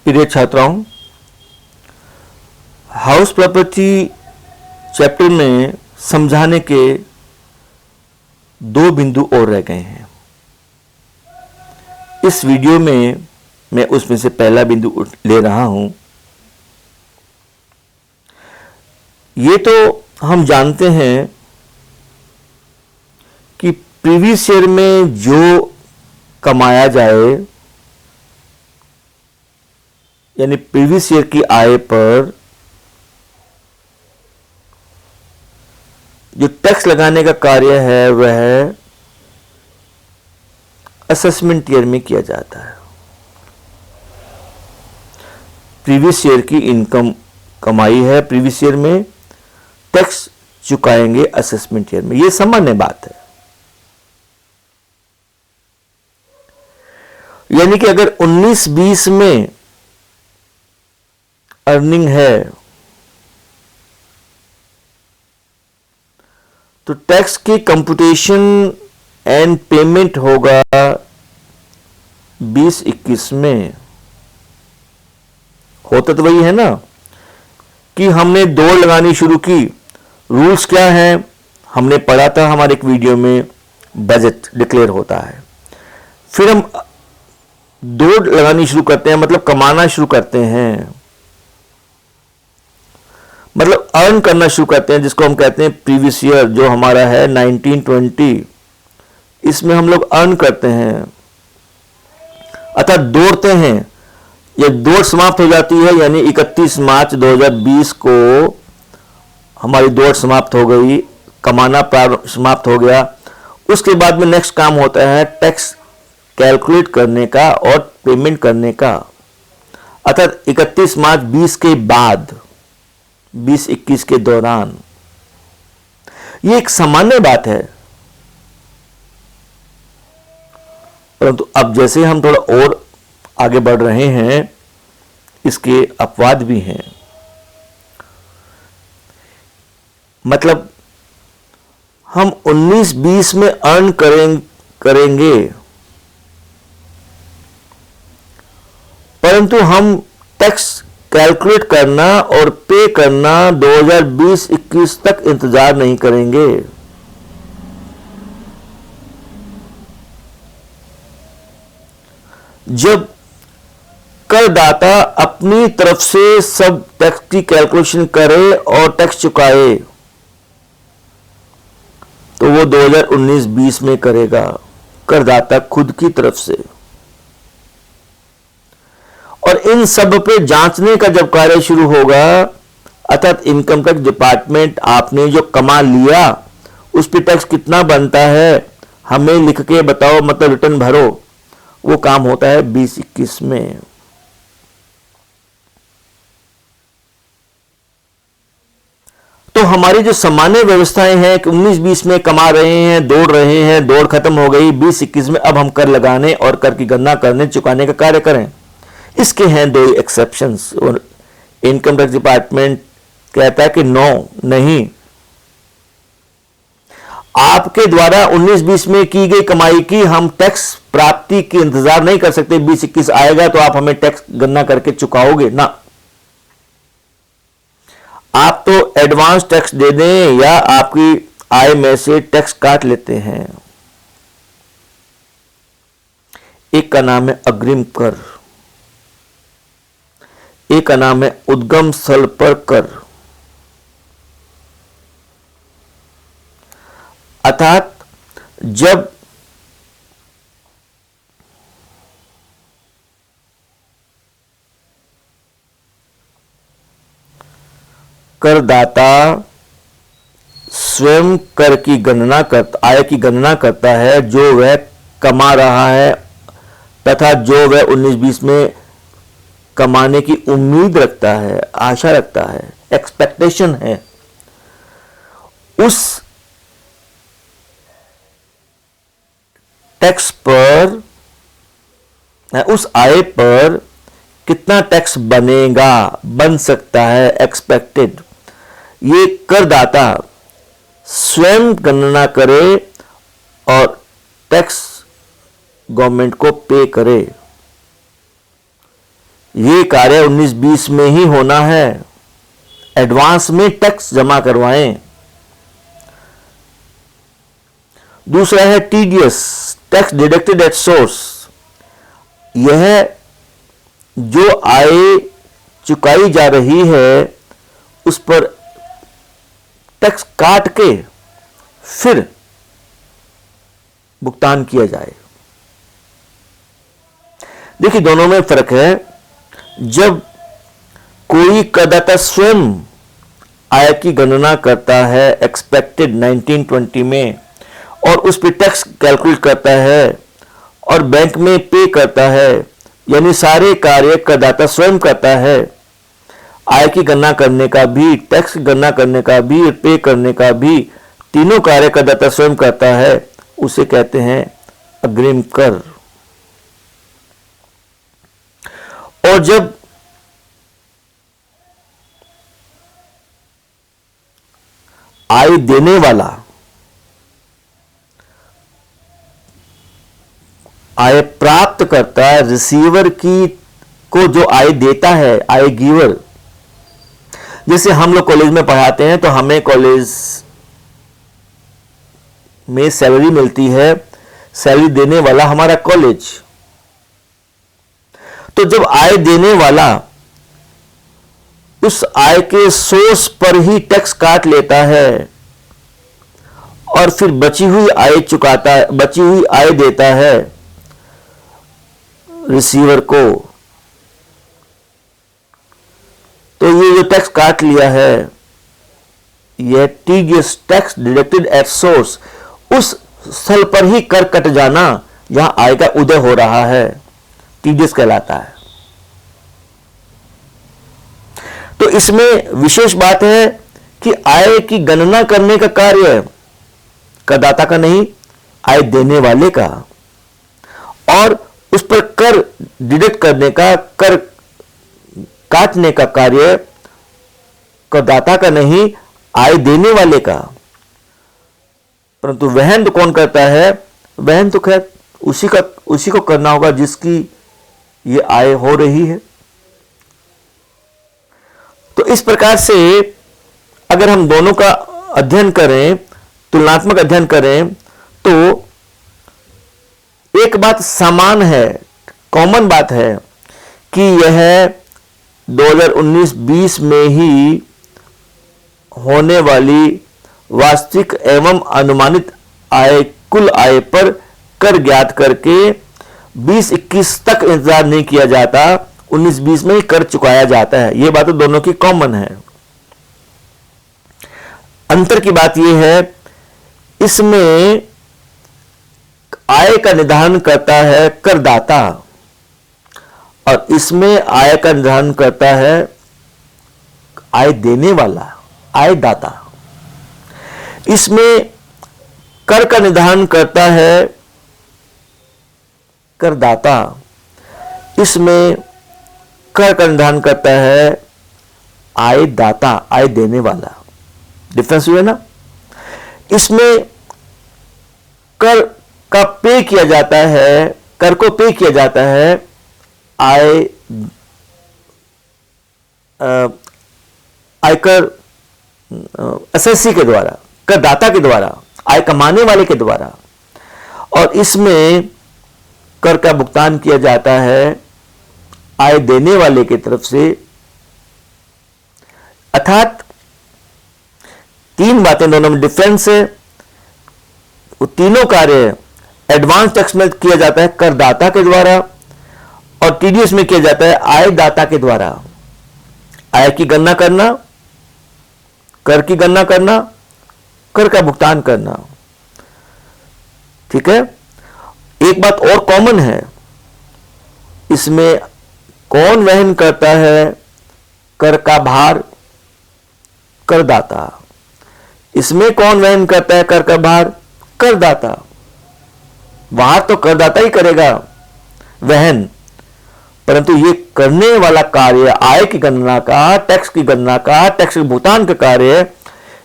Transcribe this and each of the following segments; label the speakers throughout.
Speaker 1: प्रिय छात्राओं, house property chapter में समझाने के दो बिंदु और रह गए हैं। इस वीडियो में मैं उसमें से पहला बिंदु ले रहा हूं। ये तो हम जानते हैं कि प्रीवियस ईयर में जो कमाया जाए, यानी प्रीवियस ईयर की आय पर जो टैक्स लगाने का कार्य है वह असेसमेंट ईयर में किया जाता है। प्रीवियस ईयर की इनकम कमाई है, प्रीवियस ईयर में टैक्स चुकाएंगे असेसमेंट ईयर में। यह सामान्य बात है। यानी कि अगर 19-20 में अर्निंग है तो टैक्स की कंप्यूटेशन एंड पेमेंट होगा 20-21 में। होता तो वही है ना कि हमने दौड़ लगानी शुरू की। रूल्स क्या है हमने पढ़ा था हमारे एक वीडियो में। बजट डिक्लेयर होता है, फिर हम दौड़ लगानी शुरू करते हैं, मतलब कमाना शुरू करते हैं, मतलब अर्न करना शुरू करते हैं, जिसको हम कहते हैं प्रीवियस ईयर जो हमारा है 1920। इसमें हम लोग अर्न करते हैं अर्थात दौड़ते हैं। ये दौड़ समाप्त हो जाती है, यानी 31 मार्च 2020 को हमारी दौड़ समाप्त हो गई, कमाना समाप्त हो गया। उसके बाद में नेक्स्ट काम होता है टैक्स कैलकुलेट करने का और पेमेंट करने का। अर्थात 31 मार्च 20 के बाद 20-21 के दौरान। यह एक सामान्य बात है, परंतु अब जैसे हम थोड़ा और आगे बढ़ रहे हैं इसके अपवाद भी हैं। मतलब हम 19-20 में अर्न करेंगे, परंतु हम टैक्स कैलकुलेट करना और पे करना 2020-21 तक इंतजार नहीं करेंगे। जब करदाता अपनी तरफ से सब टैक्स की कैलकुलेशन करे और टैक्स चुकाए तो वो 2019-20 में करेगा, करदाता खुद की तरफ से। और इन सब पे जांचने का जब कार्य शुरू होगा, अर्थात इनकम टैक्स डिपार्टमेंट आपने जो कमा लिया उस पे टैक्स कितना बनता है हमें लिख के बताओ, मतलब रिटर्न भरो, वो काम होता है 20-21 में। तो हमारी जो सामान्य व्यवस्थाएं हैं कि 19-20 में कमा रहे हैं, दौड़ खत्म हो गई, 20-21 में अब हम कर लगाने और कर की गणना करने चुकाने का कार्य करें। इसके हैं दो एक्सेप्शंस और इनकम टैक्स डिपार्टमेंट कहता है कि नो, नहीं, आपके द्वारा 19-20 में की गई कमाई की हम टैक्स प्राप्ति की इंतजार नहीं कर सकते। 20-21 आएगा तो आप हमें टैक्स गणना करके चुकाओगे ना। आप तो एडवांस टैक्स दे दें या आपकी आय में से टैक्स काट लेते हैं। एक का नाम है अग्रिम कर, एक का नाम है उद्गम स्थल पर कर। अर्थात जब करदाता स्वयं कर की गणना करता, आय की गणना करता है जो वह कमा रहा है तथा जो वह 19-20 में कमाने की उम्मीद रखता है, आशा रखता है, एक्सपेक्टेशन है, उस टैक्स पर, उस आय पर कितना टैक्स बन सकता है, एक्सपेक्टेड, ये करदाता स्वयं गणना करे और टैक्स गवर्नमेंट को पे करे। ये कार्य 19-20 में ही होना है। एडवांस में टैक्स जमा करवाएं। दूसरा है TDS, tax deducted at source. यह जो आय चुकाई जा रही है उस पर टैक्स काट के फिर भुगतान किया जाए। देखिए दोनों में फर्क है। जब कोई करदाता स्वयं आय की गणना करता है एक्सपेक्टेड 1920 में और उस पर टैक्स कैलकुलेट करता है और बैंक में पे करता है, यानी सारे कार्य करदाता स्वयं करता है, आय की गणना करने का भी, टैक्स की गणना करने का भी, पे करने का भी, तीनों कार्य करदाता स्वयं करता है, उसे कहते हैं अग्रिम कर। और जब आय देने वाला आय प्राप्त करता है, रिसीवर की को जो आय देता है, आय गिवर। जैसे हम लोग कॉलेज में पढ़ाते हैं तो हमें कॉलेज में सैलरी मिलती है, सैलरी देने वाला हमारा कॉलेज। तो जब आय देने वाला उस आय के सोर्स पर ही टैक्स काट लेता है और फिर बची हुई आय चुकाता है, बची हुई आय देता है रिसीवर को, तो ये जो टैक्स काट लिया है यह TDS, tax deducted at source, उस स्थल पर ही कर कट जाना जहां आय का उदय हो रहा है, टीडीएस कहलाता है। तो इसमें विशेष बात है कि आय की गणना करने का कार्य करदाता का नहीं, आय देने वाले का, और उस पर कर डिडक्ट करने का, कर काटने का कार्य करदाता का नहीं, आय देने वाले का। परंतु वहन तो कौन करता है? वहन तो खैर उसी को करना होगा जिसकी ये आय हो रही है। तो इस प्रकार से अगर हम दोनों का अध्ययन करें, तुलनात्मक अध्ययन करें, तो एक बात समान है, कॉमन बात है कि यह 2019-20 में ही होने वाली वास्तविक एवं अनुमानित आय, कुल आय पर कर ज्ञात करके 20-21 तक इंतजार नहीं किया जाता, 19-20 में ही कर चुकाया जाता है। यह बात तो दोनों की कॉमन है। अंतर की बात यह है, इसमें आय का निर्धारण करता है करदाता और इसमें आय का निर्धारण करता है आय देने वाला, आय दाता। इसमें कर का निर्धारण करता है करदाता, इसमें कर का निर्धारण करता है आय दाता, आय देने वाला। डिफरेंस हुआ ना? इसमें कर का पे किया जाता है, कर को पे किया जाता है आयकर एसएससी के द्वारा, करदाता के द्वारा, आय कमाने वाले के द्वारा, और इसमें कर का भुगतान किया जाता है आय देने वाले की तरफ से। अर्थात तीन बातें दोनों में डिफरेंस है। वो तीनों कार्य एडवांस टैक्स में किया जाता है करदाता के द्वारा और टीडीएस में किया जाता है आय दाता के द्वारा। आय की गणना करना, कर की गणना करना, कर का भुगतान करना। ठीक है। एक बात और कॉमन है, इसमें कौन वहन करता है कर का भार? करदाता। इसमें कौन वहन करता है कर का भार? करदाता। भार तो करदाता ही करेगा वहन, परंतु ये करने वाला कार्य आय की गणना का, टैक्स की गणना का, टैक्स के भुगतान का कार्य,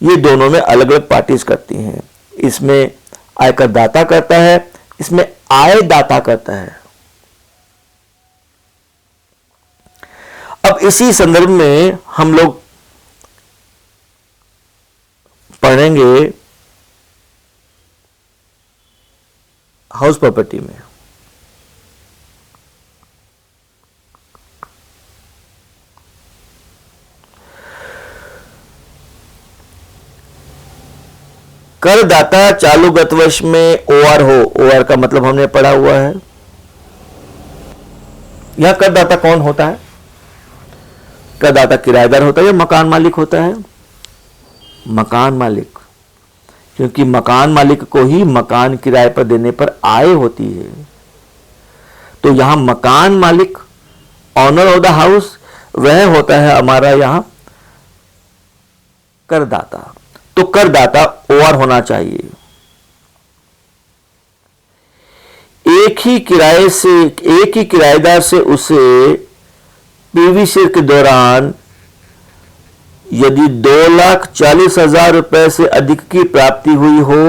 Speaker 1: ये दोनों में अलग अलग पार्टीज करती हैं। इसमें आयकर दाता करता है, इसमें आय दाता करता है। इसी संदर्भ में हम लोग पढ़ेंगे हाउस प्रॉपर्टी में। करदाता चालू गत वर्ष में ओआर हो, ओआर का मतलब हमने पढ़ा हुआ है। यह करदाता कौन होता है? करदाता किराएदार होता है या मकान मालिक होता है? मकान मालिक, क्योंकि मकान मालिक को ही मकान किराए पर देने पर आय होती है। तो यहां मकान मालिक, ऑनर ऑफ द हाउस, वह होता है हमारा यहां करदाता। तो करदाता ओआर होना चाहिए। एक ही किराएदार से उसे पीवी शेयर के दौरान यदि 2,40,000 रुपए से अधिक की प्राप्ति हुई हो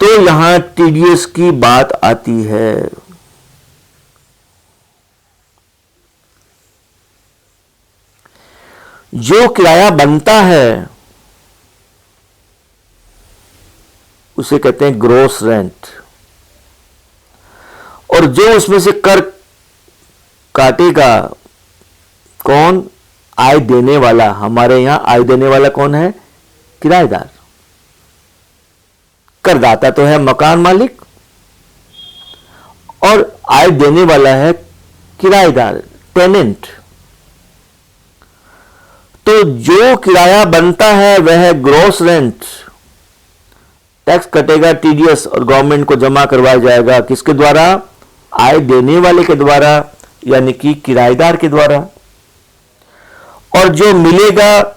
Speaker 1: तो यहां टीडीएस की बात आती है। जो किराया बनता है उसे कहते हैं ग्रोस रेंट, और जो उसमें से कर काटेगा कौन? आय देने वाला। हमारे यहां आय देने वाला कौन है? किराएदार। करदाता तो है मकान मालिक और आय देने वाला है किराएदार, टेनेंट। तो जो किराया बनता है वह ग्रॉस रेंट, टैक्स कटेगा टीडीएस और गवर्नमेंट को जमा करवाया जाएगा। किसके द्वारा? आय देने वाले के द्वारा, यानी कि किराएदार के द्वारा। और जो मिलेगा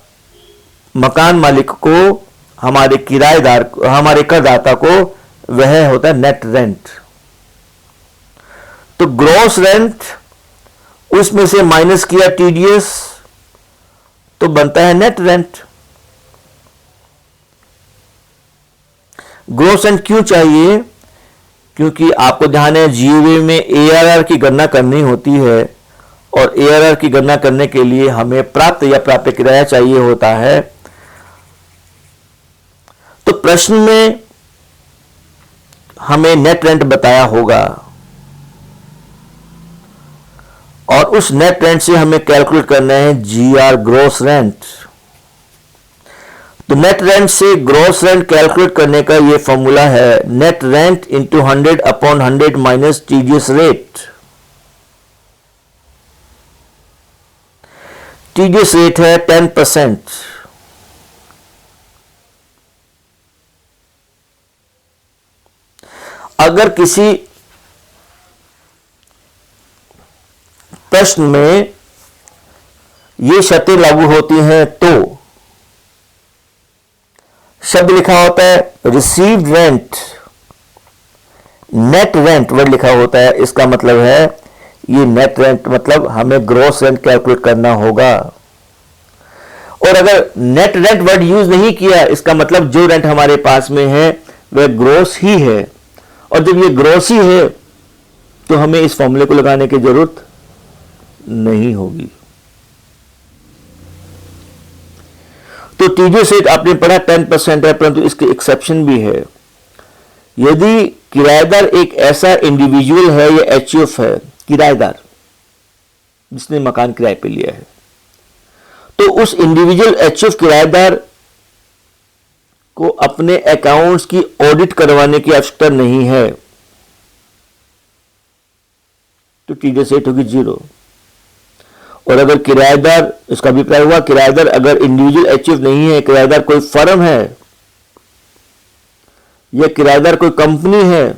Speaker 1: मकान मालिक को, हमारे किराएदार, हमारे करदाता को, वह होता है नेट रेंट। तो ग्रॉस रेंट, उसमें से माइनस किया टीडीएस तो बनता है नेट रेंट। ग्रॉस रेंट क्यों चाहिए? क्योंकि आपको ध्यान है जीओवी में एआरआर की गणना करनी होती है, और एआरआर की गणना करने के लिए हमें प्राप्त या प्राप्य किराया चाहिए होता है। तो प्रश्न में हमें नेट रेंट बताया होगा, और उस नेट रेंट से हमें कैलकुलेट करना है जीआर, ग्रॉस रेंट। तो नेट रेंट से ग्रॉस रेंट कैलकुलेट करने का ये फॉर्मूला है, net rent into 100 upon 100 minus TDS rate. TDS rate है 10%। अगर किसी प्रश्न में ये शर्तें लागू होती हैं तो शब्द लिखा होता है received rent, net rent word लिखा होता है। इसका मतलब है ये नेट रेंट, मतलब हमें ग्रॉस रेंट कैलकुलेट करना होगा। और अगर नेट रेंट वर्ड यूज नहीं किया, इसका मतलब जो रेंट हमारे पास में है वह ग्रॉस ही है। और जब ये ग्रॉस ही है तो हमें इस फॉर्मूले को लगाने की जरूरत नहीं होगी। तो टीडीएस रेट आपने पढ़ा 10% है, परंतु इसके एक्सेप्शन भी है। यदि किराएदार एक ऐसा इंडिविजुअल है या एचयूएफ है, किराएदार जिसने मकान किराए पे लिया है, तो उस इंडिविजुअल एचयूएफ किराएदार को अपने अकाउंट्स की ऑडिट करवाने की आवश्यकता नहीं है। तो टीडीएस रेट होगी 0। और अगर किराएदार, इसका अभिप्राय हुआ किराएदार अगर इंडिविजुअल एचयूएफ नहीं है, किराएदार कोई फर्म है या किराएदार कोई कंपनी है,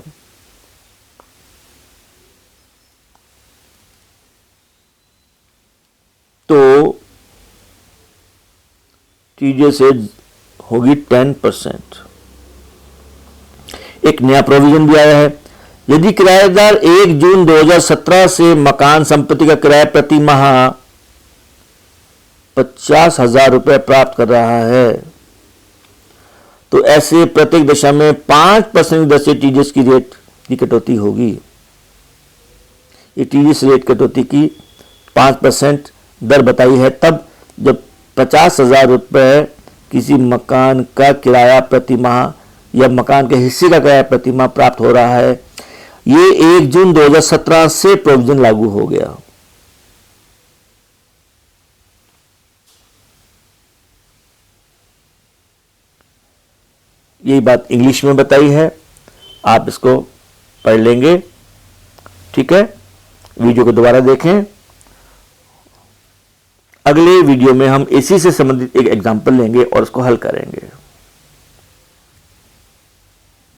Speaker 1: तो टीडीएस रेट होगी 10%। एक नया प्रोविजन भी आया है, यदि किराएदार 1 जून 2017 से मकान संपत्ति का किराया प्रति माह 50,000 रुपए प्राप्त कर रहा है, तो ऐसे प्रत्येक दशा में 5% दर से टीडीएस की रेट की कटौती होगी। ये टीडीएस रेट कटौती की 5% दर बताई है तब जब 50,000 रुपये किसी मकान का किराया प्रति माह या मकान के हिस्से का किराया प्रति माह प्राप्त हो रहा है। ये 1 जून 2017 से प्रोविजन लागू हो गया। यही बात इंग्लिश में बताई है, आप इसको पढ़ लेंगे। ठीक है, वीडियो को दोबारा देखें। अगले वीडियो में हम इसी से संबंधित एक एग्जाम्पल लेंगे और उसको हल करेंगे।